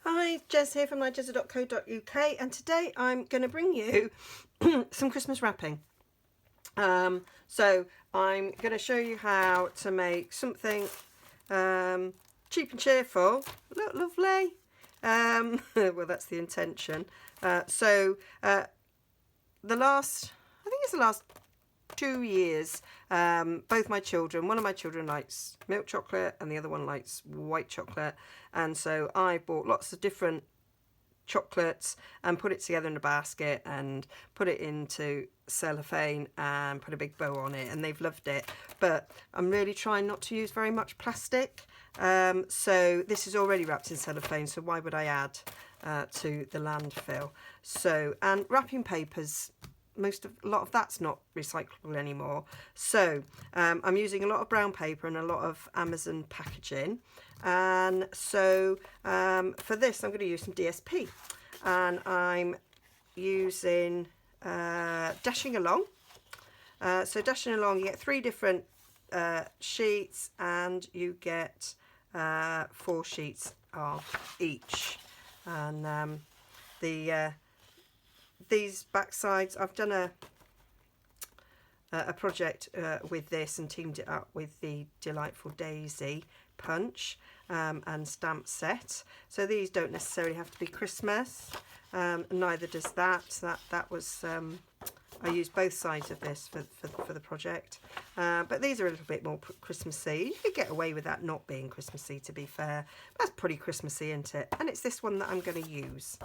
Hi, Jez here from Nigezza.co.uk, and today I'm going to bring you some Christmas wrapping. So I'm going to show you how to make something cheap and cheerful. Look lovely. Well, that's the intention. The last 2 years, both my children, one of my children likes milk chocolate and the other one likes white chocolate, and so I bought lots of different chocolates and put it together in a basket and put it into cellophane and put a big bow on it, and they've loved it. But I'm really trying not to use very much plastic, so this is already wrapped in cellophane, so why would I add to the landfill? So, and wrapping papers, a lot of that's not recyclable anymore, so I'm using a lot of brown paper and a lot of Amazon packaging. And so for this I'm going to use some DSP, and I'm using Dashing Along. So Dashing Along, you get 3 different sheets, and you get 4 sheets of each. And these back sides, I've done a project with this and teamed it up with the Delightful Daisy punch and stamp set. So these don't necessarily have to be Christmas, neither does that. That was I used both sides of this for the project, but these are a little bit more Christmassy. You could get away with that not being Christmassy, to be fair. That's pretty Christmassy, isn't it? And it's this one that I'm going to use.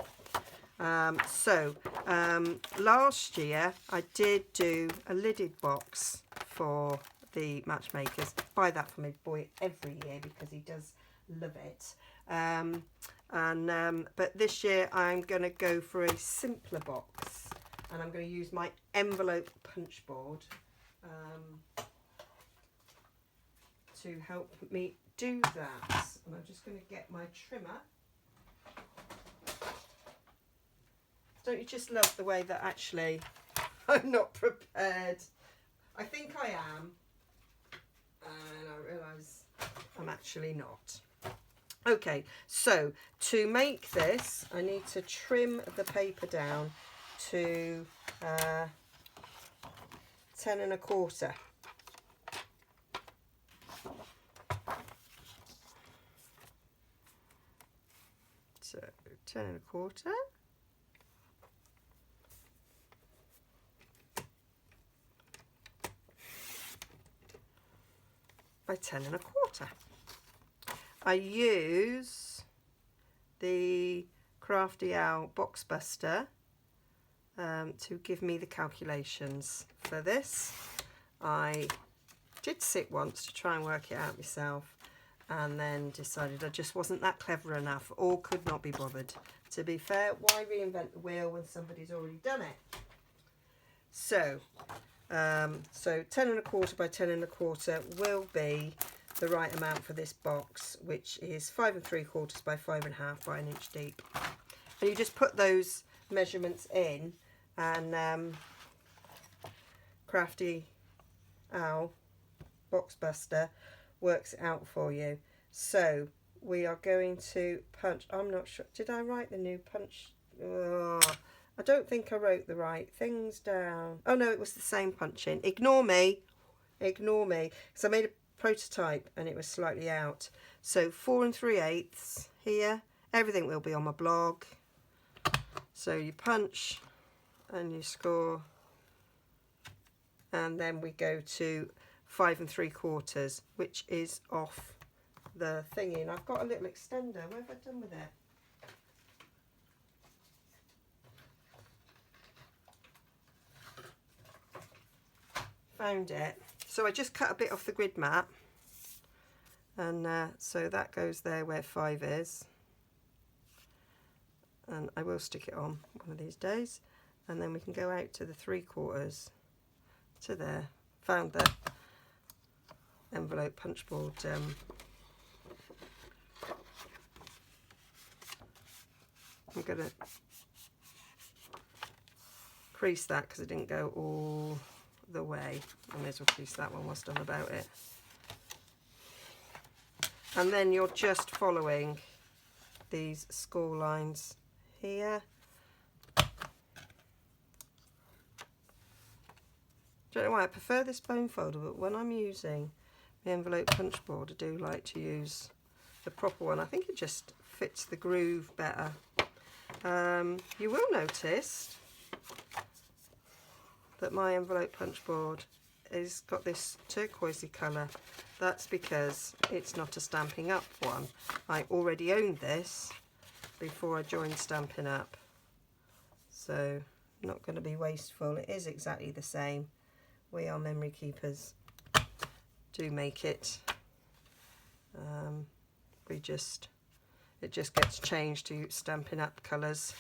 Last year I did do a lidded box for the matchmakers. Buy that for my boy every year because he does love it. But this year I'm going to go for a simpler box, and I'm going to use my envelope punch board to help me do that. And I'm just going to get my trimmer. Don't you just love the way that actually I'm not prepared? I think I am, and I realise I'm actually not. Okay, so to make this, I need to trim the paper down to 10 1/4. So 10 1/4. By 10 1/4. I use the Crafty Owl Box Buster to give me the calculations for this. I did sit once to try and work it out myself, and then decided I just wasn't that clever enough, or could not be bothered. To be fair, why reinvent the wheel when somebody's already done it? So 10 1/4 by 10 1/4 will be the right amount for this box, which is 5 3/4 by 5 1/2 by 1 inch deep. And you just put those measurements in, and Crafty Owl Box Buster works it out for you. So we are going to punch. I'm not sure, did I write the new punch? I don't think I wrote the right things down. Oh no, it was the same punching. Ignore me, because I made a prototype and it was slightly out. So 4 3/8 here. Everything will be on my blog. So you punch and you score, and then we go to 5 3/4, which is off the thingy. And I've got a little extender. What have I done with it? Found it. So I just cut a bit off the grid mat, and so that goes there where 5 is, and I will stick it on one of these days, and then we can go out to the 3/4 to there. Found the envelope punch board I'm going to crease that because it didn't go all the way. I may as well crease that one whilst I'm about it. And then you're just following these score lines here. Don't know why I prefer this bone folder, but when I'm using the envelope punch board, I do like to use the proper one. I think it just fits the groove better. You will notice that my envelope punch board has got this turquoisey colour. That's because it's not a Stampin' Up one. I already owned this before I joined Stampin' Up, so not going to be wasteful. It is exactly the same. We are memory keepers. Do make it. It just gets changed to Stampin' Up colours.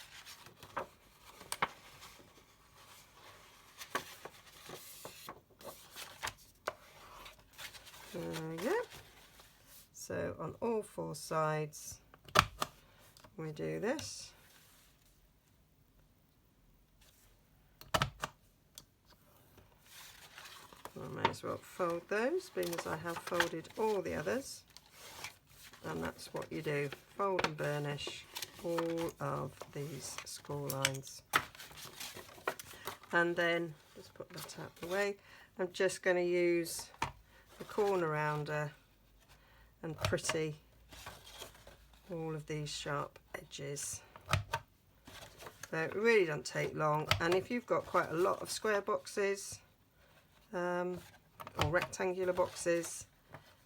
There we go. So on all 4 sides we do this. I may as well fold those, being as I have folded all the others. And that's what you do, fold and burnish all of these score lines. And then, just put that out of the way, I'm just going to use the corner rounder and pretty all of these sharp edges. So it really doesn't take long, and if you've got quite a lot of square boxes or rectangular boxes,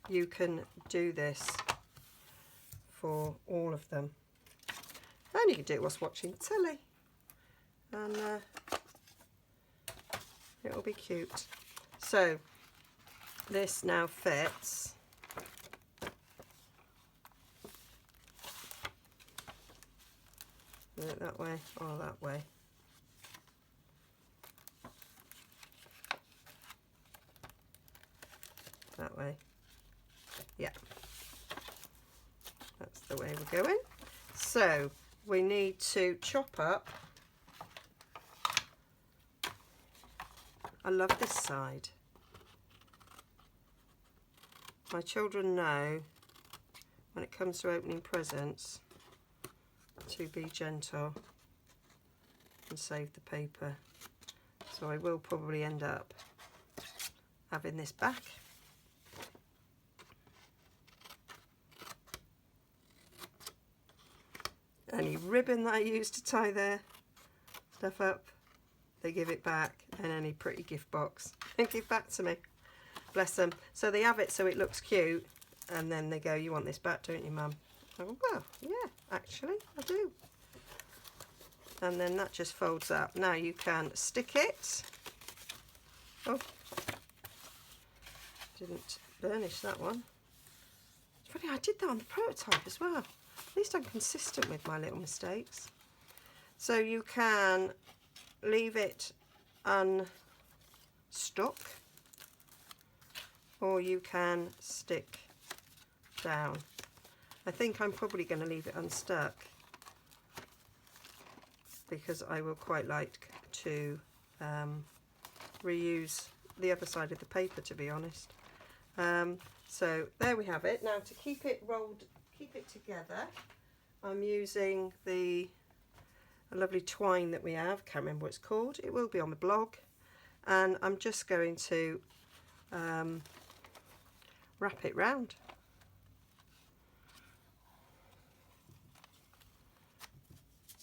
you can do this for all of them, and you can do it whilst watching telly, and it'll be cute. So this now fits that way or that way. That way. Yeah. That's the way we're going. So we need to chop up. I love this side. My children know when it comes to opening presents to be gentle and save the paper. So I will probably end up having this back. Any ribbon that I use to tie their stuff up, they give it back, and any pretty gift box they give back to me. Bless them. So they have it so it looks cute, and then they go, "You want this back, don't you, Mum?" I go, "Well, yeah, actually, I do." And then that just folds up. Now you can stick it. Oh, didn't burnish that one. It's funny, I did that on the prototype as well. At least I'm consistent with my little mistakes. So you can leave it unstuck, or you can stick down. I think I'm probably going to leave it unstuck because I will quite like to reuse the other side of the paper, to be honest. So there we have it. Now to keep it rolled, keep it together, I'm using a lovely twine that we have. Can't remember what it's called. It will be on the blog. And I'm just going to wrap it round.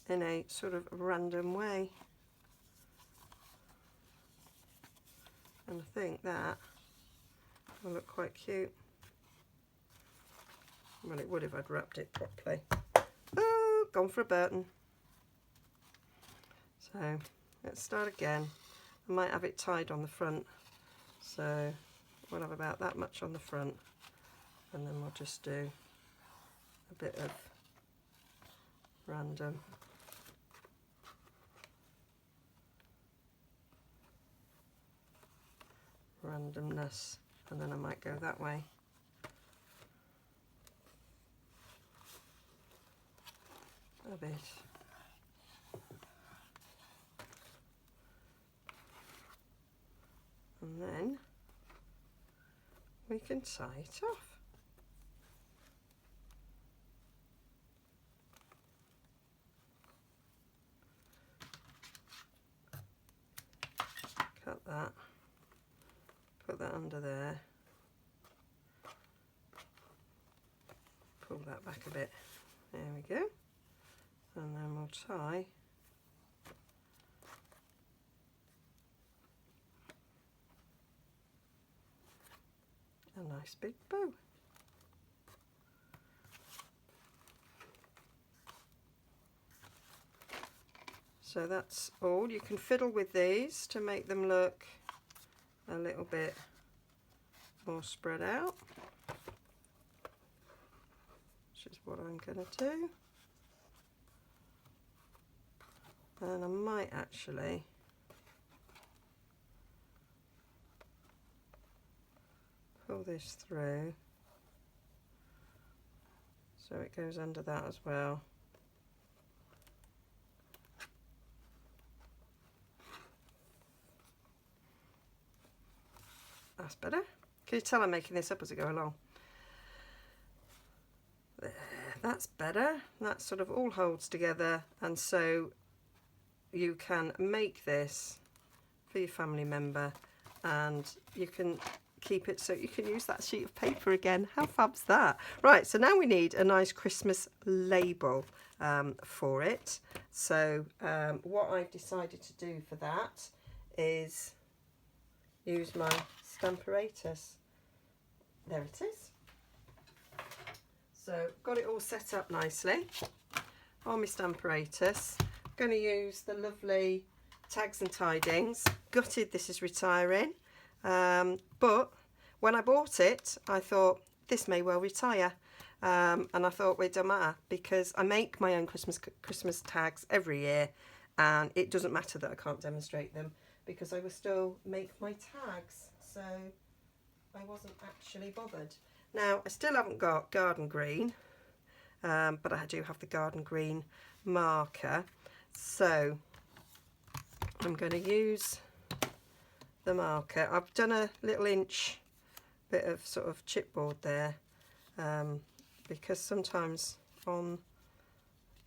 In a sort of random way. And I think that will look quite cute. Well, it would if I'd wrapped it properly. Oh, gone for a Burton. So let's start again. I might have it tied on the front, so we'll have about that much on the front, and then we'll just do a bit of random randomness, and then I might go that way. A bit. And then we can tie it off. that. Put that under there. Pull that back a bit. There we go. And then we'll tie a nice big bow. So that's all. You can fiddle with these to make them look a little bit more spread out, which is what I'm going to do. And I might actually pull this through so it goes under that as well. That's better. Can you tell I'm making this up as I go along? There, that's better. That sort of all holds together, and so you can make this for your family member, and you can keep it so you can use that sheet of paper again. How fab's that? Right, so now we need a nice Christmas label for it. So what I've decided to do for that is use my Stamparatus. There it is. So got it all set up nicely on my Stamparatus. Going to use the lovely Tags and Tidings. Gutted this is retiring, but when I bought it I thought this may well retire, and I thought, well, it don't matter because I make my own Christmas tags every year, and it doesn't matter that I can't demonstrate them because I will still make my tags, so I wasn't actually bothered. Now I still haven't got garden green, but I do have the garden green marker, so I'm going to use the marker. I've done a little inch bit of sort of chipboard there, because sometimes on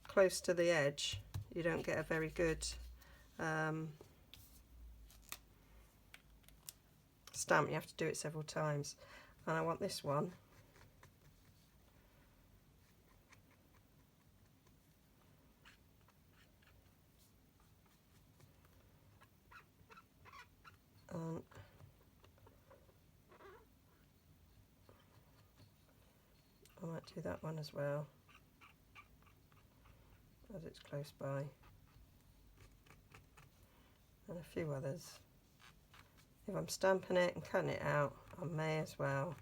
close to the edge you don't get a very good stamp. You have to do it several times, and I want this one and I might do that one as well as it's close by, and a few others. If I'm stamping it and cutting it out, I may as well.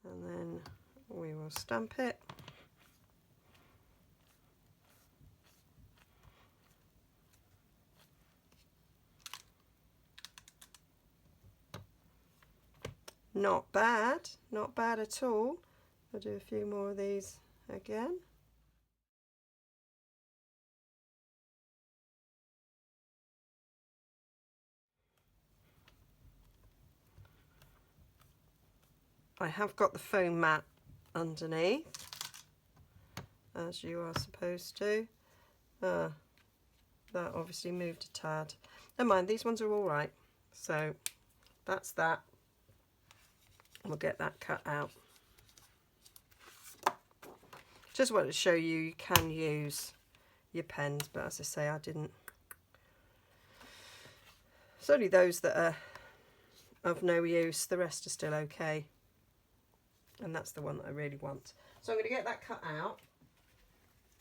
And then we will stamp it. Not bad, not bad at all. I'll do a few more of these again. I have got the foam mat underneath, as you are supposed to. That obviously moved a tad. Never mind, these ones are all right. So that's that. We'll get that cut out. Just wanted to show you can use your pens, but as I say, I didn't. It's only those that are of no use, the rest are still okay. And that's the one that I really want. So I'm going to get that cut out.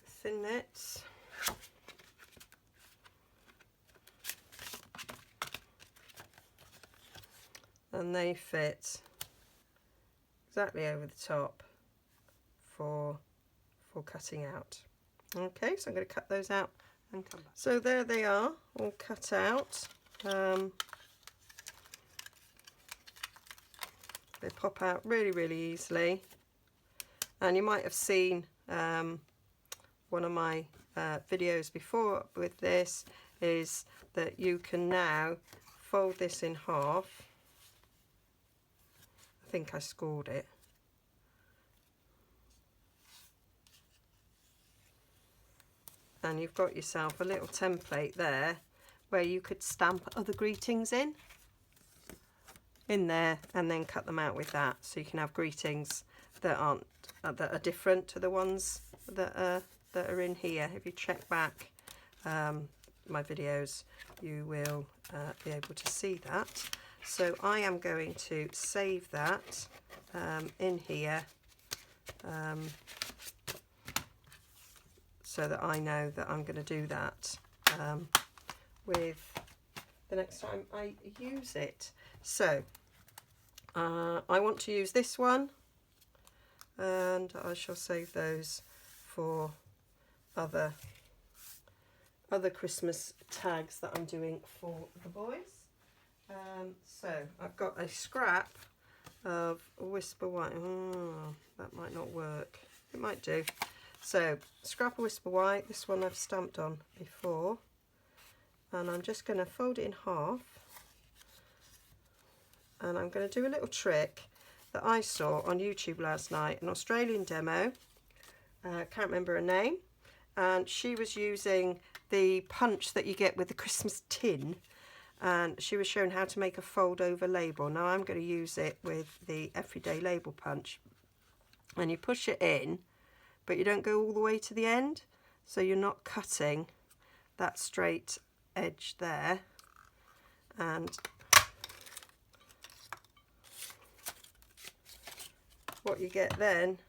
Thin nits. And they fit exactly over the top for cutting out. Okay, so I'm going to cut those out and come back. So there they are, all cut out. They pop out really, really easily. And you might have seen one of my videos before with this, is that you can now fold this in half. I think I scored it. And you've got yourself a little template there where you could stamp other greetings in there and then cut them out with that, so you can have greetings that aren't that are different to the ones that are in here. If you check back my videos, you will be able to see that. So I am going to save that in here so that I know that I'm going to do that with the next time I use it. So I want to use this one, and I shall save those for other Christmas tags that I'm doing for the boys. So I've got a scrap of Whisper White. That might not work. It might do. So scrap of Whisper White. This one I've stamped on before, and I'm just going to fold it in half, and I'm going to do a little trick that I saw on YouTube last night, an Australian demo. Can't remember her name, and she was using the punch that you get with the Christmas tin, and she was showing how to make a fold over label. Now I'm going to use it with the everyday label punch, and you push it in, but you don't go all the way to the end, so you're not cutting that straight edge there. And what you get then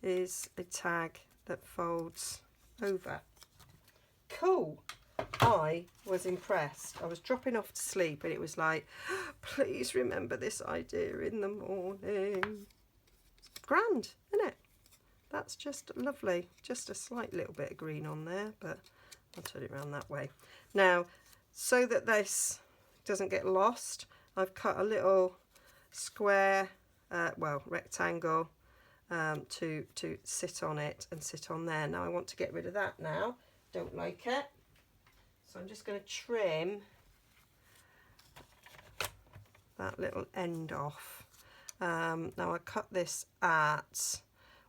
is a tag that folds over. Cool. I was impressed. I was dropping off to sleep and it was like, please remember this idea in the morning. Grand, isn't it? That's just lovely. Just a slight little bit of green on there, but I'll turn it around that way. Now, so that this doesn't get lost, I've cut a little square, well, rectangle to sit on it and sit on there. Now I want to get rid of that now. Don't like it. So I'm just going to trim that little end off. Now I cut this at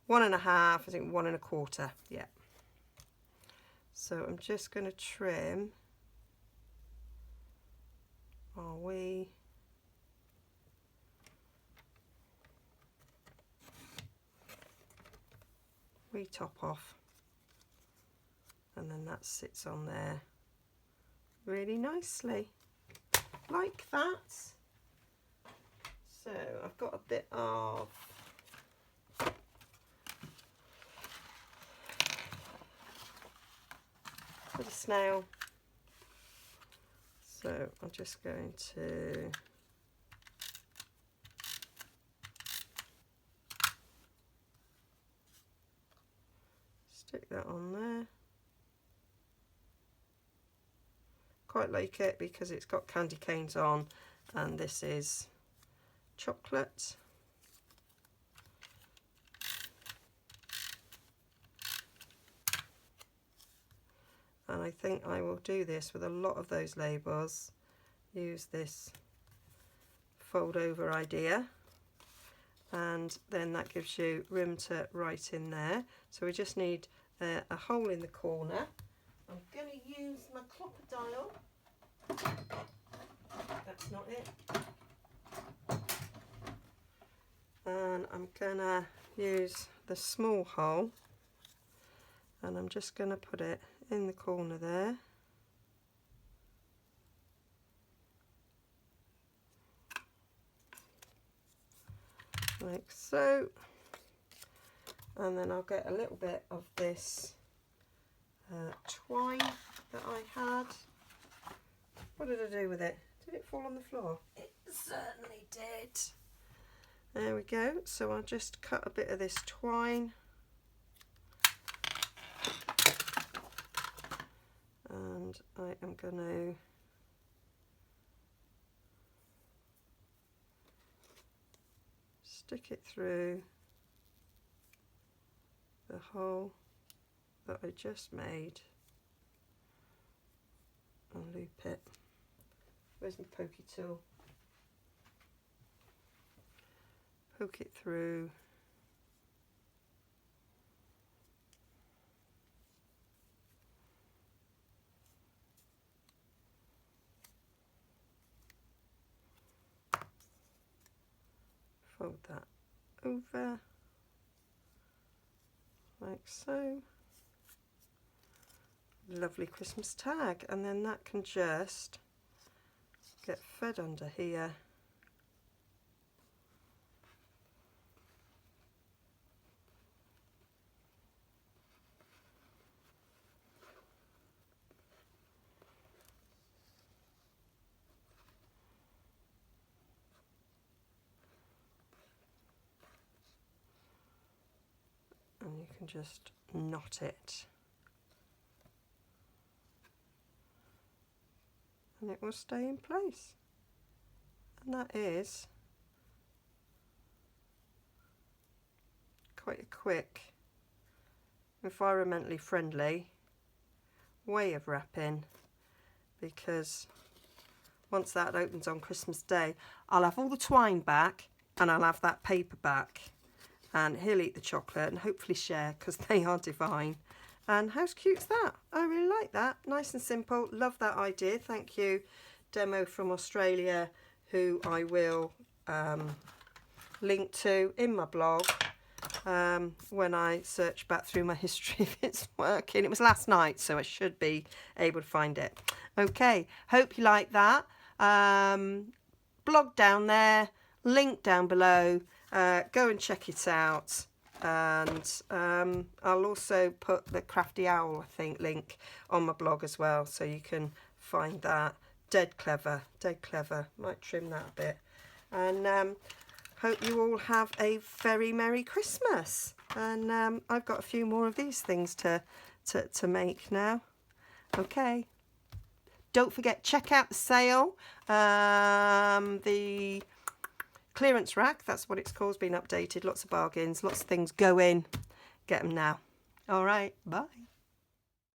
1.5, I think 1 1/4, yeah. So I'm just going to trim our wee top off, and then that sits on there really nicely, like that. So I've got a bit of snail, so I'm just going to stick that on there. Quite like it because it's got candy canes on, and this is chocolate. And I think I will do this with a lot of those labels. Use this fold over idea, and then that gives you room to write in there. So we just need a hole in the corner. I'm going to use my Clopper dial. That's not it. And I'm going to use the small hole, and I'm just going to put it in the corner there. Like so. And then I'll get a little bit of this twine that I had. What did I do with it? Did it fall on the floor? It certainly did. There we go. So I'll just cut a bit of this twine. And I am going to stick it through the hole that I just made and loop it Where's my pokey tool? Poke it through. Fold that over like so. Lovely Christmas tag, and then that can just get fed under here. And you can just knot it. And it will stay in place. And that is quite a quick, environmentally friendly way of wrapping, because once that opens on Christmas Day, I'll have all the twine back and I'll have that paper back, and he'll eat the chocolate and hopefully share, because they are divine. And how cute's that? I really like that. Nice and simple. Love that idea. Thank you, Demo from Australia, who I will link to in my blog when I search back through my history if it's working. It was last night, so I should be able to find it. Okay, hope you like that. Blog down there, link down below. Go and check it out. And I'll also put the Crafty Owl, I think, link on my blog as well, so you can find that. Dead clever, dead clever. Might trim that a bit. And hope you all have a very Merry Christmas. And I've got a few more of these things to make now. Okay. Don't forget, check out the sale. The clearance rack, that's what it's called, has been updated. Lots of bargains, lots of things go in. Get them now. All right, bye.